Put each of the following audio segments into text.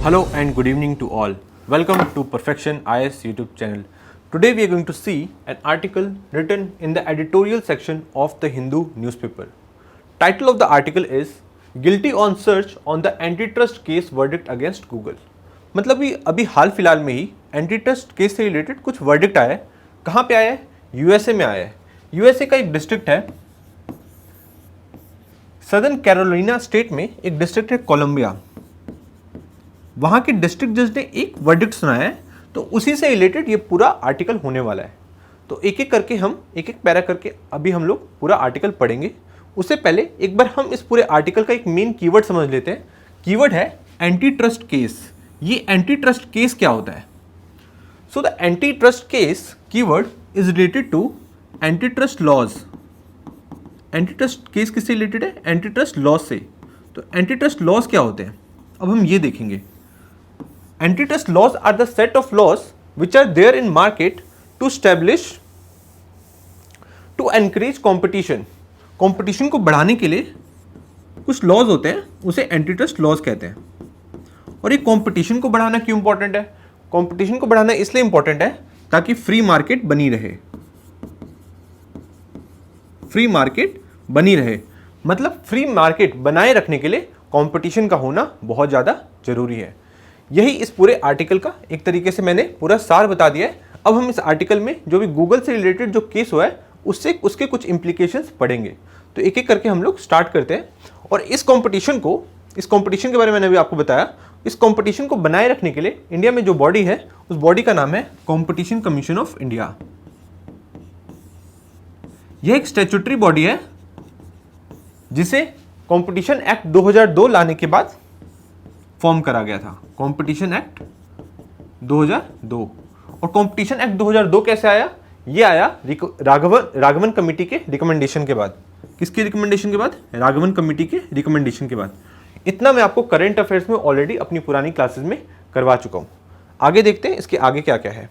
Hello and good evening to all. Welcome to Perfection IS YouTube channel. Today we are going to see an article written in the editorial section of the Hindu newspaper. Title of the article is Guilty on Search on the Antitrust Case Verdict Against Google. मतलब अभी हाल फिलहाल में ही antitrust case से related कुछ verdict आया है. कहाँ पे आया है? यूएसए में आया है. यूएसए का एक डिस्ट्रिक्ट है, सदर्न कैरोलिना स्टेट में एक डिस्ट्रिक्ट है कोलंबिया. वहाँ के डिस्ट्रिक्ट जज ने एक वर्डिक्ट सुनाया है, तो उसी से रिलेटेड ये पूरा आर्टिकल होने वाला है. तो एक एक करके हम एक एक पैरा करके अभी हम लोग पूरा आर्टिकल पढ़ेंगे. उससे पहले एक बार हम इस पूरे आर्टिकल का एक मेन कीवर्ड समझ लेते हैं. कीवर्ड है एंटी ट्रस्ट केस. ये एंटी ट्रस्ट केस क्या होता है? So the anti trust case keyword is related to anti trust laws. Anti trust case किससे रिलेटेड है? एंटी ट्रस्ट लॉज से. तो एंटी ट्रस्ट लॉज क्या होते हैं अब हम ये देखेंगे. Antitrust laws are the set of laws which are there in market to establish, to encourage competition. Competition को बढ़ाने के लिए कुछ लॉज होते हैं, उसे एंटीट्रस्ट लॉज कहते हैं. और ये कंपटीशन को बढ़ाना क्यों इंपॉर्टेंट है? कंपटीशन को बढ़ाना इसलिए इंपॉर्टेंट है ताकि फ्री मार्केट बनी रहे. फ्री मार्केट बनी रहे मतलब फ्री मार्केट बनाए रखने के लिए कंपटीशन का होना बहुत ज़्यादा जरूरी है. यही इस पूरे आर्टिकल का एक तरीके से मैंने पूरा सार बता दिया है. अब हम इस आर्टिकल में जो भी गूगल से रिलेटेड जो केस हुआ है उसके कुछ इम्प्लीकेशंस पढ़ेंगे. तो एक एक करके हम लोग स्टार्ट करते हैं. और इस कंपटीशन के बारे में मैंने अभी आपको बताया. इस कंपटीशन को बनाए रखने के लिए इंडिया में जो बॉडी है उस बॉडी का नाम है कॉम्पिटिशन कमीशन ऑफ इंडिया. यह एक स्टैट्यूटरी बॉडी है जिसे कॉम्पिटिशन एक्ट 2002 लाने के बाद फॉर्म करा गया था. Competition act 2002. और कंपटीशन एक्ट 2002 कैसे आया? ये आया राघवन कमेटी के रिकमेंडेशन के बाद. किसकी रिकमेंडेशन के बाद? राघवन कमेटी के रिकमेंडेशन के बाद. इतना मैं आपको करंट अफेयर्स में ऑलरेडी अपनी पुरानी क्लासेस में करवा चुका हूं. आगे देखते हैं इसके आगे क्या क्या है.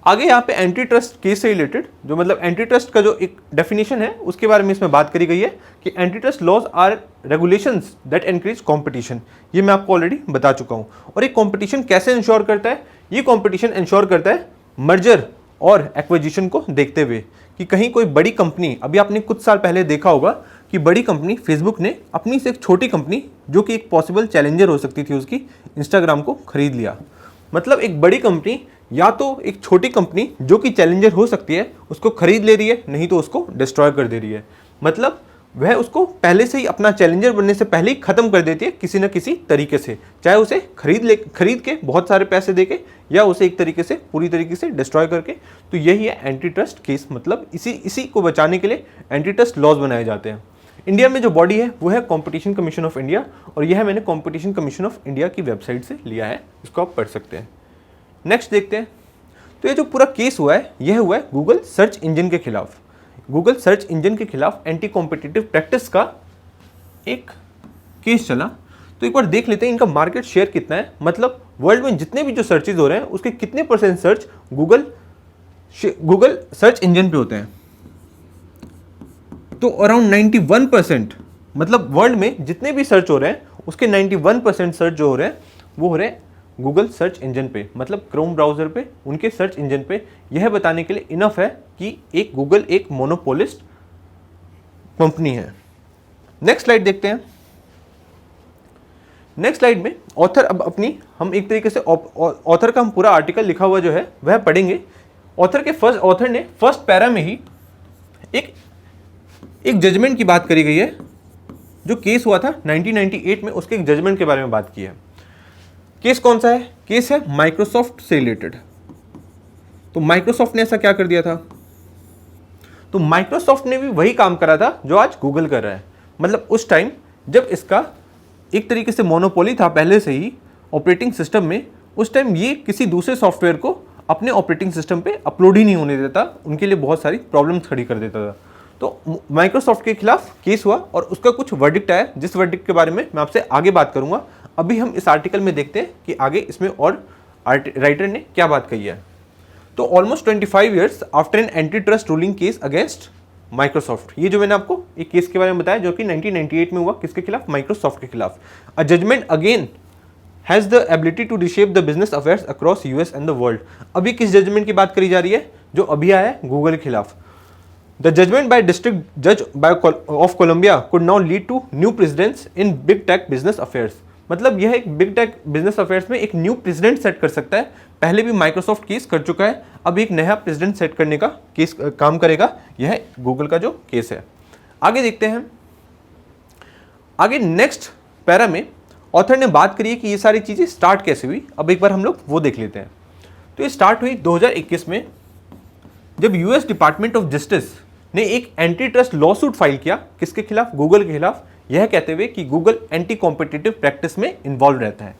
आगे यहाँ पे एंटी ट्रस्ट केस से रिलेटेड जो मतलब एंटी ट्रस्ट का जो एक डेफिनेशन है उसके बारे में इसमें बात करी गई है कि anti trust laws are regulations that encourage competition. ये मैं आपको ऑलरेडी बता चुका हूँ. और एक कंपटीशन कैसे इंश्योर करता है? ये कंपटीशन इंश्योर करता है मर्जर और एक्विजिशन को देखते हुए कि कहीं कोई बड़ी कंपनी, अभी आपने कुछ साल पहले देखा होगा कि बड़ी कंपनी फेसबुक ने अपनी से एक छोटी कंपनी जो कि एक पॉसिबल चैलेंजर हो सकती थी उसकी, इंस्टाग्राम को खरीद लिया. मतलब एक बड़ी कंपनी या तो एक छोटी कंपनी जो कि चैलेंजर हो सकती है उसको खरीद ले रही है, नहीं तो उसको डिस्ट्रॉय कर दे रही है. मतलब वह उसको पहले से ही अपना चैलेंजर बनने से पहले ही खत्म कर देती है किसी न किसी तरीके से, चाहे उसे खरीद के बहुत सारे पैसे देके या उसे एक तरीके से पूरी तरीके से डिस्ट्रॉय करके. तो यही है एंटी ट्रस्ट केस. मतलब इसी को बचाने के लिए एंटी ट्रस्ट लॉज बनाए जाते हैं. इंडिया में जो बॉडी है वो है कॉम्पिटिशन कमीशन ऑफ इंडिया. और यह मैंने कॉम्पिटिशन कमीशन ऑफ इंडिया की वेबसाइट से लिया है, इसको आप पढ़ सकते हैं. नेक्स्ट देखते हैं. तो ये जो पूरा केस हुआ है यह हुआ है गूगल सर्च इंजन के खिलाफ. गूगल सर्च इंजन के खिलाफ एंटी कॉम्पिटिटिव प्रैक्टिस का एक केस चला. तो एक बार देख लेते हैं इनका मार्केट शेयर कितना है. मतलब वर्ल्ड में जितने भी जो सर्चेज हो रहे हैं उसके कितने percent search Google search engine पे होते हैं. तो अराउंड 91%. मतलब वर्ल्ड में जितने भी सर्च हो रहे हैं उसके 91% सर्च जो हो रहे हैं वो हो रहे हैं गूगल सर्च इंजन पे. मतलब क्रोम ब्राउजर पे, उनके सर्च इंजन पे. यह बताने के लिए इनफ है कि एक गूगल एक मोनोपोलिस्ट कंपनी है. नेक्स्ट स्लाइड देखते हैं. नेक्स्ट स्लाइड में ऑथर अब अपनी हम एक तरीके से ऑथर का हम पूरा आर्टिकल लिखा हुआ जो है वह पढ़ेंगे. ऑथर ने फर्स्ट पैरा में ही एक जजमेंट की बात करी गई है. जो केस हुआ था 1998 में उसके एक जजमेंट के बारे में बात की है. केस कौन सा है? केस है माइक्रोसॉफ्ट से रिलेटेड. तो माइक्रोसॉफ्ट ने ऐसा क्या कर दिया था? तो माइक्रोसॉफ्ट ने भी वही काम करा था जो आज गूगल कर रहा है. मतलब उस टाइम जब इसका एक तरीके से मोनोपोली था पहले से ही ऑपरेटिंग सिस्टम में, उस टाइम ये किसी दूसरे सॉफ्टवेयर को अपने ऑपरेटिंग सिस्टम पे अपलोड ही नहीं होने देता. उनके लिए बहुत सारी प्रॉब्लम्स खड़ी कर देता था. तो माइक्रोसॉफ्ट के खिलाफ केस हुआ और उसका कुछ वर्डिक्ट आया, जिस वर्डिक्ट के बारे में मैं आपसे आगे बात करूंगा. अभी हम इस आर्टिकल में देखते हैं कि आगे इसमें और राइटर ने क्या बात कही है. तो almost 25 years after an anti trust ruling case against Microsoft. ये जो मैंने आपको एक केस के बारे में बताया जो कि 1998 में हुआ, किसके खिलाफ? माइक्रोसॉफ्ट के खिलाफ। A judgment again has the ability to reshape the business affairs across US and the world. अभी किस जजमेंट की बात करी जा रही है? जो अभी आया है गूगल के खिलाफ। द जजमेंट बाय डिस्ट्रिक्ट जज of Columbia could now lead to new precedents in big tech business affairs. मतलब यह एक बिग टेक बिजनेस अफेयर्स में एक न्यू प्रेसिडेंट सेट कर सकता है। पहले भी माइक्रोसॉफ्ट केस कर चुका है, अब एक नया प्रेसिडेंट सेट करने का केस काम करेगा। यह गूगल का जो केस है। आगे देखते हैं। आगे नेक्स्ट पैरा में ऑथर ने बात करी है कि ये सारी चीज़ें स्टार्ट कैसे हुई। अब एक बार हम लोग वो देख लेते हैं। तो ये स्टार्ट हुई 2021 में, जब यूएस डिपार्टमेंट ऑफ जस्टिस ने एक anti trust law suit file किया। किसके खिलाफ? गूगल के खिलाफ। यह कहते हुए कि गूगल एंटी कॉम्पिटिटिव प्रैक्टिस में इन्वॉल्व रहता है।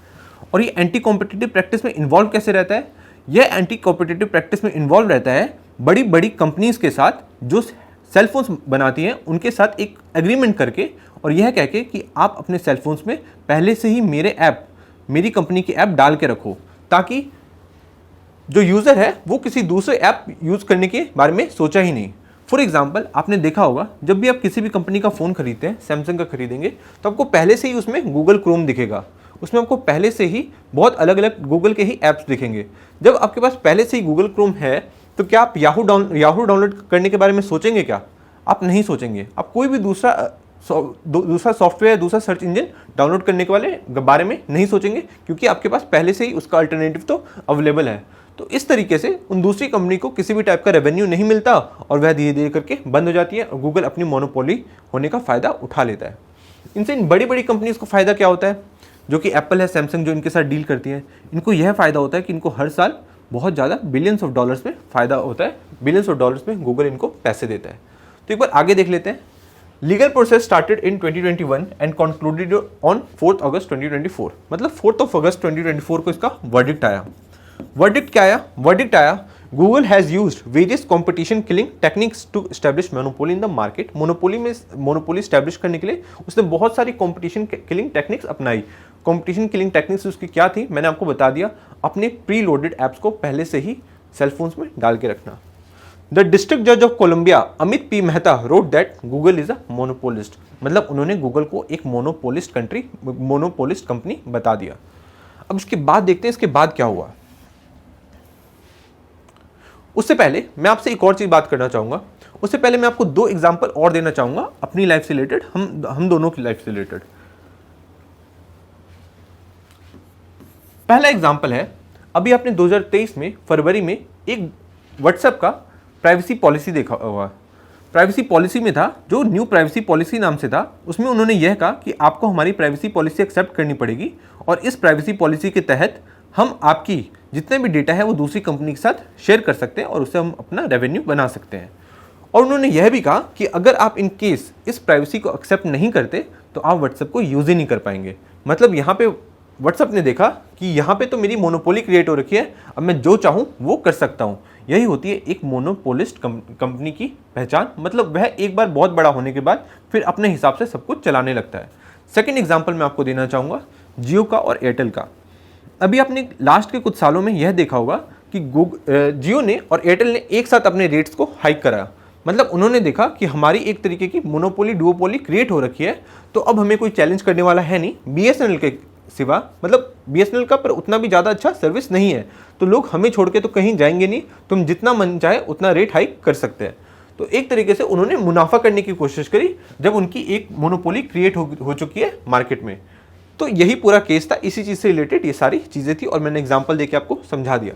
और ये एंटी कॉम्पिटिटिव प्रैक्टिस में इन्वॉल्व कैसे रहता है? यह एंटी कॉम्पिटिटिव प्रैक्टिस में इन्वॉल्व रहता है बड़ी बड़ी कंपनीज के साथ जो सेलफोन्स बनाती हैं, उनके साथ एक एग्रीमेंट करके, और यह कह के कि आप अपने सेलफोन्स में पहले से ही मेरे ऐप, मेरी कंपनी की ऐप डाल के रखो, ताकि जो यूज़र है वो किसी दूसरे ऐप यूज़ करने के बारे में सोचा ही नहीं। फॉर एग्जाम्पल, आपने देखा होगा जब भी आप किसी भी कंपनी का फ़ोन खरीदते हैं, सैमसंग का खरीदेंगे, तो आपको पहले से ही उसमें गूगल क्रोम दिखेगा। उसमें आपको पहले से ही बहुत अलग अलग गूगल के ही ऐप्स दिखेंगे। जब आपके पास पहले से ही गूगल क्रोम है, तो क्या आप याहू डाउनलोड करने के बारे में सोचेंगे? क्या आप नहीं सोचेंगे। आप कोई भी दूसरा सॉफ्टवेयर, दूसरा सर्च इंजन डाउनलोड करने के बारे में नहीं सोचेंगे, क्योंकि आपके पास पहले से ही उसका अल्टरनेटिव तो अवेलेबल है। तो इस तरीके से उन दूसरी कंपनी को किसी भी टाइप का रेवेन्यू नहीं मिलता और वह धीरे धीरे करके बंद हो जाती है और गूगल अपनी मोनोपोली होने का फ़ायदा उठा लेता है। इनसे इन बड़ी बड़ी कंपनीज को फ़ायदा क्या होता है? जो कि एप्पल है, सैमसंग जो इनके साथ डील करती है, इनको यह फ़ायदा होता है कि इनको हर साल बहुत ज़्यादा बिलियंस ऑफ डॉलर्स में फ़ायदा होता है। बिलियंस ऑफ डॉलर्स में गूगल इनको पैसे देता है। तो एक बार आगे देख लेते हैं। Legal process started in 2021 and concluded on 4 अगस्त 2024। मतलब 4 अगस्त 2024 को इसका वर्डिक्ट आया। वर्डिक्ट क्या आया? वर्डिक्ट आया, Google has used various competition killing techniques to establish monopoly in the market. Monopoly establish करने के लिए उसने बहुत सारी कंपटीशन किलिंग टेक्निक्स अपनाई। कंपटीशन किलिंग टेक्निक्स उसकी क्या थी? मैंने आपको बता दिया, अपने प्री लोडेड ऐप्स को पहले से ही सेलफोन्स में डाल के रखना। द डिस्ट्रिक्ट जज of Columbia Amit P Mehta wrote that Google is a monopolist. मतलब उन्होंने गूगल को एक मोनोपोलिस्ट कंपनी बता दिया। अब इसके बाद देखते हैं इसके बाद क्या हुआ। उससे पहले मैं आपसे एक और चीज बात करना चाहूंगा। उससे पहले मैं आपको 2 एग्जांपल और देना चाहूंगा अपनी लाइफ से रिलेटेड, हम दोनों की लाइफ से रिलेटेड। पहला एग्जांपल है, अभी आपने 2023 में फरवरी में एक व्हाट्सएप का प्राइवेसी पॉलिसी देखा होगा। प्राइवेसी पॉलिसी में था, जो न्यू प्राइवेसी पॉलिसी नाम से था, उसमें उन्होंने यह कहा कि आपको हमारी प्राइवेसी पॉलिसी एक्सेप्ट करनी पड़ेगी और इस प्राइवेसी पॉलिसी के तहत हम आपकी जितने भी डेटा है वो दूसरी कंपनी के साथ शेयर कर सकते हैं और उससे हम अपना रेवेन्यू बना सकते हैं। और उन्होंने यह भी कहा कि अगर आप इन केस इस प्राइवेसी को एक्सेप्ट नहीं करते तो आप व्हाट्सएप को यूज़ ही नहीं कर पाएंगे। मतलब यहाँ पे व्हाट्सएप ने देखा कि यहाँ पे तो मेरी मोनोपोली क्रिएट हो रखी है, अब मैं जो चाहूँ वो कर सकता हूँ। यही होती है एक मोनोपोलिस्ट कंपनी की पहचान। मतलब वह एक बार बहुत बड़ा होने के बाद फिर अपने हिसाब से सब कुछ चलाने लगता है। सेकंड एग्जांपल मैं आपको देना चाहूँगा जियो का और एयरटेल का। अभी आपने लास्ट के कुछ सालों में यह देखा होगा कि जियो ने और एयरटेल ने एक साथ अपने रेट्स को हाइक करा। मतलब उन्होंने देखा कि हमारी एक तरीके की मोनोपोली डुओपोली क्रिएट हो रखी है, तो अब हमें कोई चैलेंज करने वाला है नहीं बीएसएनएल के सिवा। मतलब बीएसएनएल का पर उतना भी ज़्यादा अच्छा सर्विस नहीं है, तो लोग हमें छोड़ के तो कहीं जाएंगे नहीं, तुम जितना मन चाहे उतना रेट हाइक कर सकते हैं। तो एक तरीके से उन्होंने मुनाफा करने की कोशिश करी जब उनकी एक मोनोपोली क्रिएट हो चुकी है मार्केट में। तो यही पूरा केस था, इसी चीज़ से रिलेटेड ये सारी चीज़ें थी और मैंने एग्जाम्पल देके आपको समझा दिया।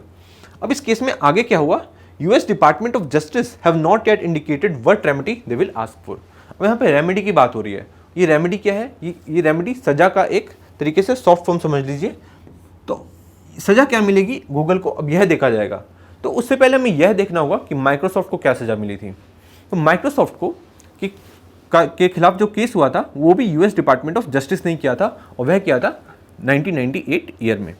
अब इस केस में आगे क्या हुआ, US department of justice have not yet indicated what remedy they will ask for. अब यहाँ पे रेमेडी की बात हो रही है। ये रेमेडी क्या है? ये रेमेडी सजा का एक तरीके से सॉफ्ट फॉर्म समझ लीजिए। तो सजा क्या मिलेगी गूगल को, अब यह देखा जाएगा। तो उससे पहले हमें यह देखना होगा कि माइक्रोसॉफ्ट को क्या सजा मिली थी। तो माइक्रोसॉफ्ट को के खिलाफ जो केस हुआ था वो भी यूएस डिपार्टमेंट ऑफ जस्टिस ने किया था, और वह किया था 1998 ईयर में।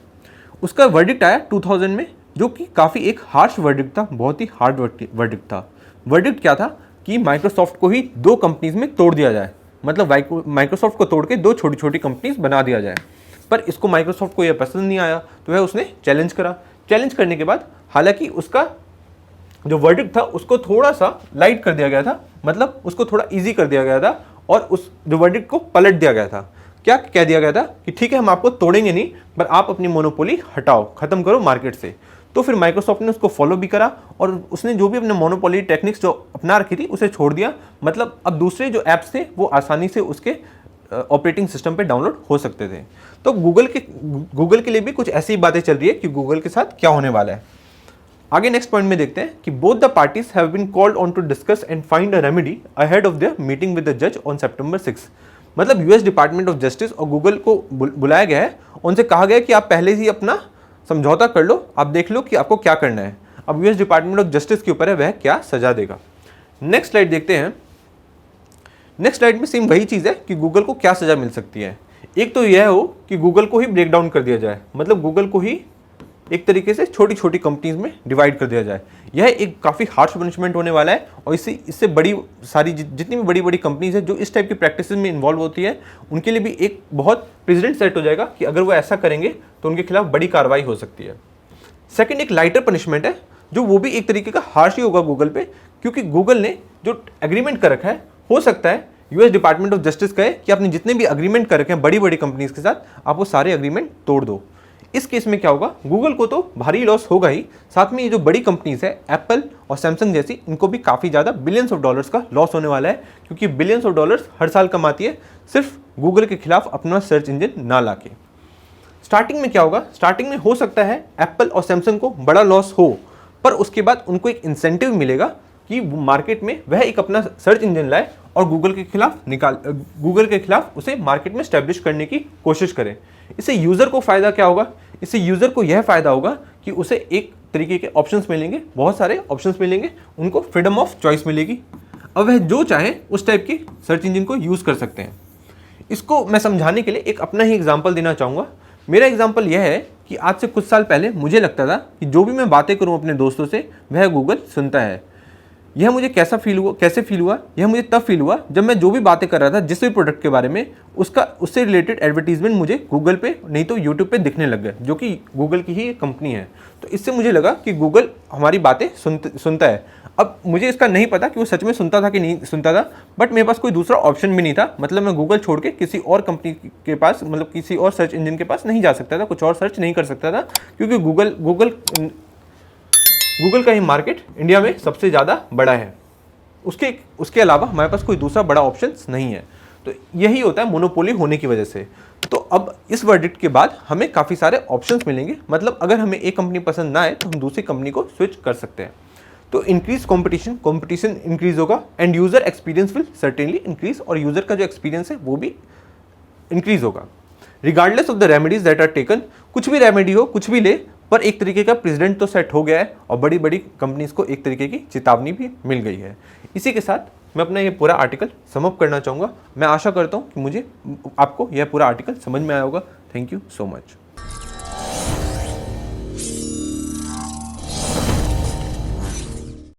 उसका वर्डिक्ट आया 2000 में, जो कि काफ़ी एक हार्श वर्डिक्ट था, बहुत ही हार्ड वर्डिक्ट था। वर्डिक्ट क्या था कि माइक्रोसॉफ्ट को ही 2 कंपनीज में तोड़ दिया जाए। मतलब माइक्रोसॉफ्ट को तोड़ के 2 छोटी छोटी कंपनीज बना दिया जाए। पर इसको माइक्रोसॉफ्ट को यह पसंद नहीं आया, तो वह उसने चैलेंज करा। चैलेंज करने के बाद हालांकि उसका जो वर्डिक्ट था उसको थोड़ा सा लाइट कर दिया गया था, मतलब उसको थोड़ा इजी कर दिया गया था और उस जो वर्डिक्ट को पलट दिया गया था। क्या कह दिया गया था कि ठीक है हम आपको तोड़ेंगे नहीं, पर आप अपनी मोनोपोली हटाओ, खत्म करो मार्केट से। तो फिर माइक्रोसॉफ्ट ने उसको फॉलो भी करा और उसने जो भी अपने मोनोपोली टेक्निक्स जो अपना रखी थी उसे छोड़ दिया। मतलब अब दूसरे जो ऐप्स थे वो आसानी से उसके ऑपरेटिंग सिस्टम पे डाउनलोड हो सकते थे। तो गूगल के लिए भी कुछ ऐसी बातें चल रही है कि गूगल के साथ क्या होने वाला है। आगे नेक्स्ट पॉइंट में देखते हैं कि both the parties have been called on to discuss and find a remedy ahead of their meeting with the जज ऑन सितंबर 6। मतलब यूएस डिपार्टमेंट ऑफ जस्टिस और गूगल को बुलाया गया है, उनसे कहा गया है कि आप पहले ही अपना समझौता कर लो, आप देख लो कि आपको क्या करना है। अब यूएस डिपार्टमेंट ऑफ जस्टिस के ऊपर है वह क्या सजा देगा। नेक्स्ट स्लाइड देखते हैं। नेक्स्ट स्लाइड में सेम वही चीज़ है कि गूगल को क्या सजा मिल सकती है। एक तो यह हो कि गूगल को ही ब्रेक डाउन कर दिया जाए, मतलब गूगल को ही एक तरीके से छोटी छोटी कंपनीज में डिवाइड कर दिया जाए। यह एक काफ़ी हार्श पनिशमेंट होने वाला है और इससे बड़ी सारी जितनी भी बड़ी बड़ी कंपनीज है जो इस टाइप की प्रैक्टिस में इन्वॉल्व होती है उनके लिए भी एक बहुत प्रेसिडेंट सेट हो जाएगा कि अगर वो ऐसा करेंगे तो उनके खिलाफ बड़ी कार्रवाई हो सकती है। सेकंड, एक लाइटर पनिशमेंट है जो वो भी एक तरीके का हार्श ही होगा गूगल पे, क्योंकि गूगल ने जो एग्रीमेंट कर रखा है, हो सकता है यूएस डिपार्टमेंट ऑफ जस्टिस कहे कि आपने जितने भी एग्रीमेंट कर रखे हैं बड़ी बड़ी कंपनीज के साथ आप वो सारे एग्रीमेंट तोड़ दो। इस केस में क्या होगा, गूगल को तो भारी लॉस होगा ही, साथ में ये जो बड़ी कंपनीज है एप्पल और सैमसंग जैसी, इनको भी काफ़ी ज़्यादा बिलियंस ऑफ डॉलर्स का लॉस होने वाला है, क्योंकि बिलियंस ऑफ डॉलर्स हर साल कमाती है सिर्फ गूगल के खिलाफ अपना सर्च इंजन ना लाके। स्टार्टिंग में क्या होगा, स्टार्टिंग में हो सकता है एप्पल और सैमसंग को बड़ा लॉस हो, पर उसके बाद उनको एक इंसेंटिव मिलेगा कि मार्केट में वह एक अपना सर्च इंजन लाए और गूगल के खिलाफ उसे मार्केट में स्टैब्लिश करने की कोशिश करें। इससे यूज़र को फ़ायदा क्या होगा, इससे यूज़र को यह फ़ायदा होगा कि उसे एक तरीके के ऑप्शंस मिलेंगे, बहुत सारे ऑप्शंस मिलेंगे, उनको फ्रीडम ऑफ चॉइस मिलेगी। अब वह जो चाहे उस टाइप की सर्च इंजन को यूज़ कर सकते हैं। इसको मैं समझाने के लिए एक अपना ही एग्जाम्पल देना चाहूँगा। मेरा एग्जाम्पल यह है कि आज से कुछ साल पहले मुझे लगता था कि जो भी मैं बातें करूँ अपने दोस्तों से वह गूगल सुनता है। यह मुझे कैसे फील हुआ, यह मुझे तब फील हुआ जब मैं जो भी बातें कर रहा था जिस भी प्रोडक्ट के बारे में, उससे रिलेटेड एडवर्टीजमेंट मुझे गूगल पे नहीं तो यूट्यूब पे दिखने लग गए, जो कि गूगल की ही कंपनी है। तो इससे मुझे लगा कि गूगल हमारी बातें सुनता है। अब मुझे इसका नहीं पता कि वो सच में सुनता था कि नहीं सुनता था, बट मेरे पास कोई दूसरा ऑप्शन भी नहीं था। मतलब मैं गूगल छोड़ के किसी और कंपनी के पास, मतलब किसी और सर्च इंजन के पास नहीं जा सकता था, कुछ और सर्च नहीं कर सकता था, क्योंकि गूगल का ही मार्केट इंडिया में सबसे ज़्यादा बड़ा है। उसके अलावा हमारे पास कोई दूसरा बड़ा ऑप्शन नहीं है। तो यही होता है मोनोपोली होने की वजह से। तो अब इस वर्डिक्ट के बाद हमें काफ़ी सारे ऑप्शंस मिलेंगे, मतलब अगर हमें एक कंपनी पसंद ना आए तो हम दूसरी कंपनी को स्विच कर सकते हैं। तो इंक्रीज कंपटीशन इंक्रीज होगा and user experience will certainly increase, और यूज़र का जो एक्सपीरियंस है वो भी इंक्रीज होगा। Regardless of the remedies that are taken, कुछ भी रेमेडी हो, कुछ भी ले, पर एक तरीके का प्रेसिडेंट तो सेट हो गया है और बड़ी बड़ी कंपनीज को एक तरीके की चेतावनी भी मिल गई है। इसी के साथ मैं अपना ये पूरा आर्टिकल सम अप करना चाहूँगा। मैं आशा करता हूँ कि आपको यह पूरा आर्टिकल समझ में आया होगा। Thank you so much.